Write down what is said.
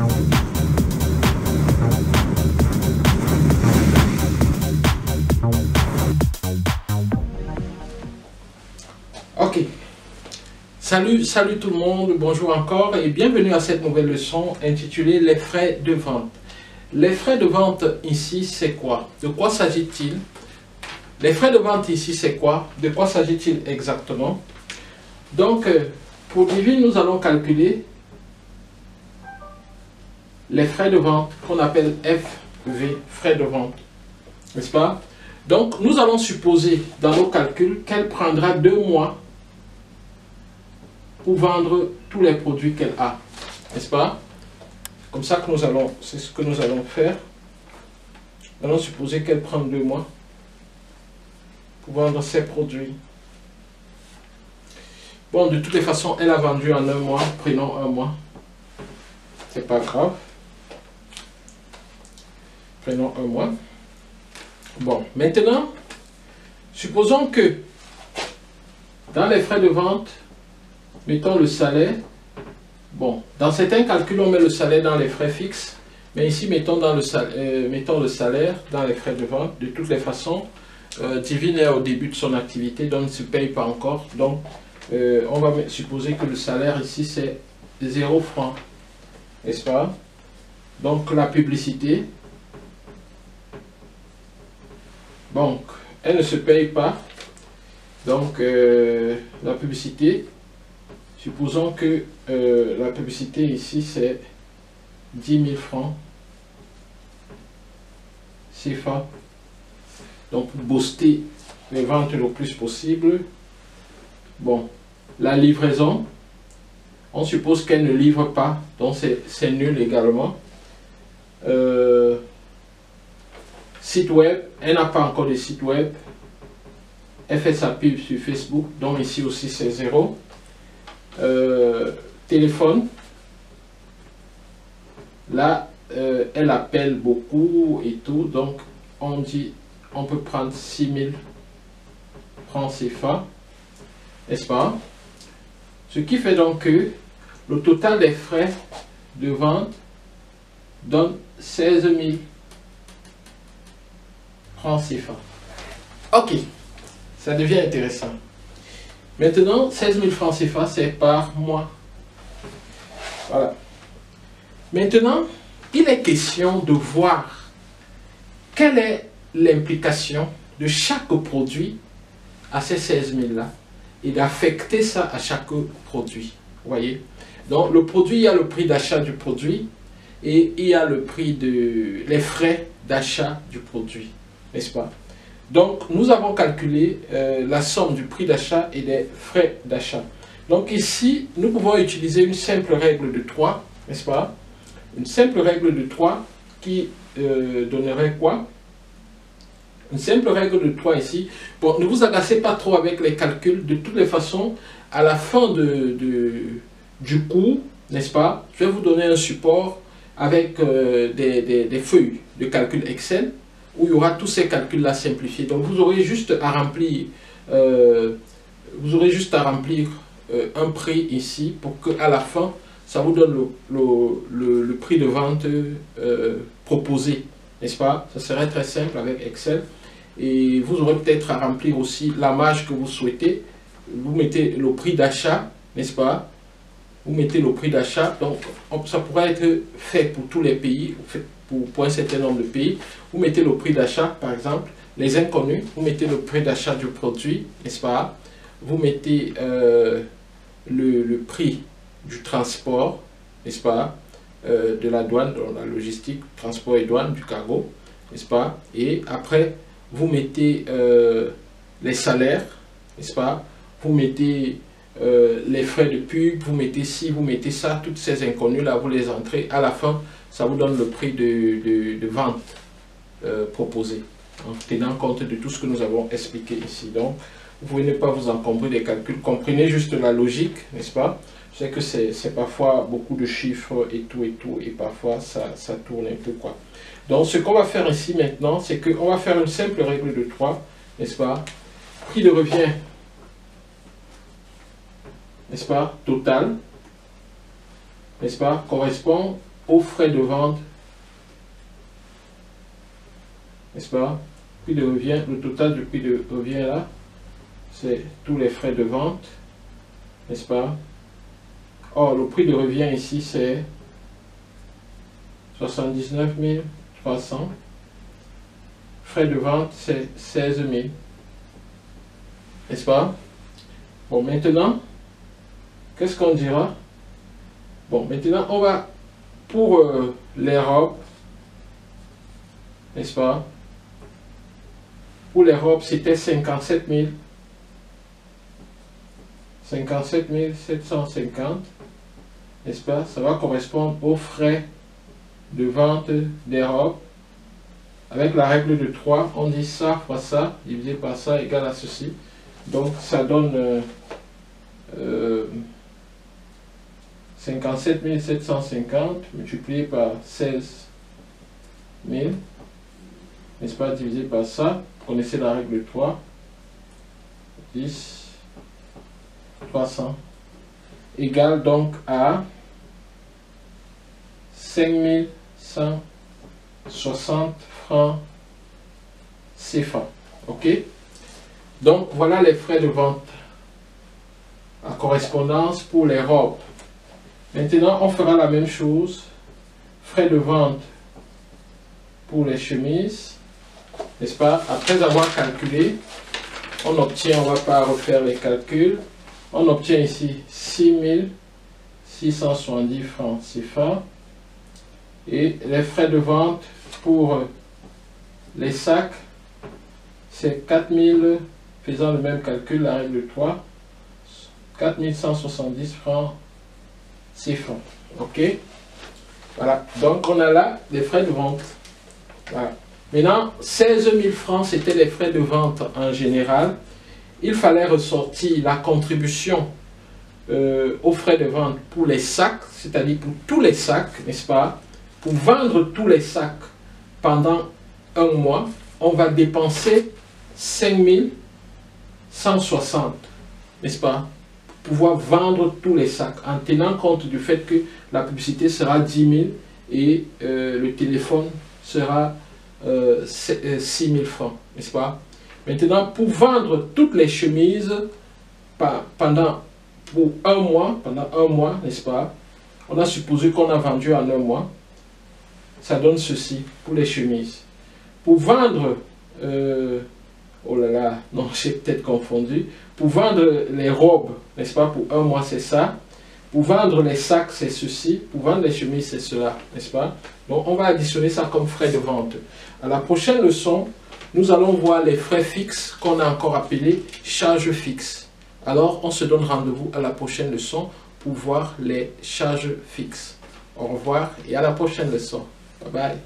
Ok, salut tout le monde, bonjour encore et bienvenue à cette nouvelle leçon intitulée les frais de vente. Les frais de vente ici c'est quoi? De quoi s'agit-il? Les frais de vente ici c'est quoi? De quoi s'agit-il exactement? Donc pour Divine nous allons calculer les frais de vente qu'on appelle FV, frais de vente, n'est-ce pas? Donc nous allons supposer dans nos calculs qu'elle prendra 2 mois pour vendre tous les produits qu'elle a, n'est-ce pas? Comme ça que nous allons, c'est ce que nous allons faire. Nous allons supposer qu'elle prend 2 mois pour vendre ses produits. Bon, de toutes les façons, elle a vendu en 1 mois, prenons 1 mois. C'est pas grave. Prenons 1 mois. Bon, maintenant, supposons que dans les frais de vente, mettons le salaire. Bon, dans certains calculs, on met le salaire dans les frais fixes. Mais ici, mettons le salaire dans les frais de vente. De toutes les façons, Divine est au début de son activité, donc ne se paye pas encore. Donc, on va supposer que le salaire ici, c'est 0 francs. N'est-ce pas? Donc, la publicité. Donc, elle ne se paye pas. Donc, la publicité. Supposons que la publicité ici c'est 10 000 francs CFA. Donc pour booster les ventes le plus possible. Bon, la livraison, on suppose qu'elle ne livre pas, donc c'est nul également. Site web, elle n'a pas encore de site web. Elle fait sa pub sur Facebook, donc ici aussi c'est 0. Téléphone, là elle appelle beaucoup et tout, donc on dit on peut prendre 6 000 francs CFA, n'est-ce pas? Ce qui fait donc que le total des frais de vente donne 16 000 francs CFA. Ok, ça devient intéressant. Maintenant, 16 000 francs CFA, c'est par mois. Voilà. Maintenant, il est question de voir quelle est l'implication de chaque produit à ces 16 000 là et d'affecter ça à chaque produit. Vous voyez? Donc, le produit, il y a le prix d'achat du produit et il y a le prix les frais d'achat du produit. N'est-ce pas? Donc, nous avons calculé la somme du prix d'achat et des frais d'achat. Donc ici, nous pouvons utiliser une simple règle de 3, n'est-ce pas? Une simple règle de 3 qui donnerait quoi? Une simple règle de 3 ici. Bon, ne vous agacez pas trop avec les calculs. De toutes les façons, à la fin du cours, n'est-ce pas? Je vais vous donner un support avec des feuilles de calcul Excel, où il y aura tous ces calculs-là simplifiés. Donc vous aurez juste à remplir, un prix ici pour qu'à la fin, ça vous donne le prix de vente proposé, n'est-ce pas? Ça serait très simple avec Excel. Et vous aurez peut-être à remplir aussi la marge que vous souhaitez. Vous mettez le prix d'achat, n'est-ce pas? Vous mettez le prix d'achat, donc ça pourrait être fait pour tous les pays, pour un certain nombre de pays. Vous mettez le prix d'achat, par exemple, les inconnus, vous mettez le prix d'achat du produit, n'est-ce pas? Vous mettez le prix du transport, n'est-ce pas? De la douane, dans la logistique, transport et douane, du cargo, n'est-ce pas? Et après, vous mettez les salaires, n'est-ce pas? Vous mettez les frais de pub, vous mettez ci, vous mettez ça, toutes ces inconnues là, vous les entrez. À la fin, ça vous donne le prix de vente proposé, en tenant compte de tout ce que nous avons expliqué ici. Donc, vous pouvez ne pas vous encombrer des calculs, comprenez juste la logique, n'est-ce pas? Je sais que c'est parfois beaucoup de chiffres et tout, et parfois ça tourne un peu quoi. Donc, ce qu'on va faire ici maintenant, c'est qu'on va faire une simple règle de 3, n'est-ce pas? Prix de revient, n'est-ce pas, total, n'est-ce pas, correspond aux frais de vente, n'est-ce pas? Prix de revient, le total du prix de revient là, c'est tous les frais de vente, n'est-ce pas? Or, le prix de revient ici, c'est 79 300. Frais de vente, c'est 16 000. N'est-ce pas? Bon, maintenant, qu'est-ce qu'on dira? Bon, maintenant, on va, pour les robes, n'est-ce pas? Pour les robes, c'était 57 750. N'est-ce pas? Ça va correspondre aux frais de vente des robes. Avec la règle de 3, on dit ça fois ça, divisé par ça, égale à ceci. Donc, ça donne 57 750 multiplié par 16 000. N'est-ce pas? Divisé par ça. Vous connaissez la règle de 3. 10 300 égale donc à 5160 francs CFA. Ok? Donc voilà les frais de vente à correspondance pour les robes. Maintenant, on fera la même chose. Frais de vente pour les chemises. N'est-ce pas? Après avoir calculé, on obtient, on ne va pas refaire les calculs, on obtient ici 6670 francs CFA. Et les frais de vente pour les sacs, c'est 4000, faisant le même calcul, la règle de 3, 4170 francs CFA. Ok? Voilà. Donc, on a là les frais de vente. Voilà. Maintenant, 16 000 francs, c'était les frais de vente en général. Il fallait ressortir la contribution aux frais de vente pour les sacs, c'est-à-dire pour tous les sacs, n'est-ce pas? Pour vendre tous les sacs pendant un mois, on va dépenser 5160, n'est-ce pas? Pour pouvoir vendre tous les sacs, en tenant compte du fait que la publicité sera 10 000 et le téléphone sera 6 000 francs, n'est-ce pas? Maintenant, pour vendre toutes les chemises pendant un mois, n'est-ce pas? On a supposé qu'on a vendu en un mois. Ça donne ceci pour les chemises. Pour vendre, oh là là, non, j'ai peut-être confondu. Pour vendre les robes, n'est-ce pas? Pour un mois, c'est ça. Pour vendre les sacs, c'est ceci. Pour vendre les chemises, c'est cela, n'est-ce pas? Donc, on va additionner ça comme frais de vente. À la prochaine leçon, nous allons voir les frais fixes qu'on a encore appelés charges fixes. Alors, on se donne rendez-vous à la prochaine leçon pour voir les charges fixes. Au revoir et à la prochaine leçon. Bye bye.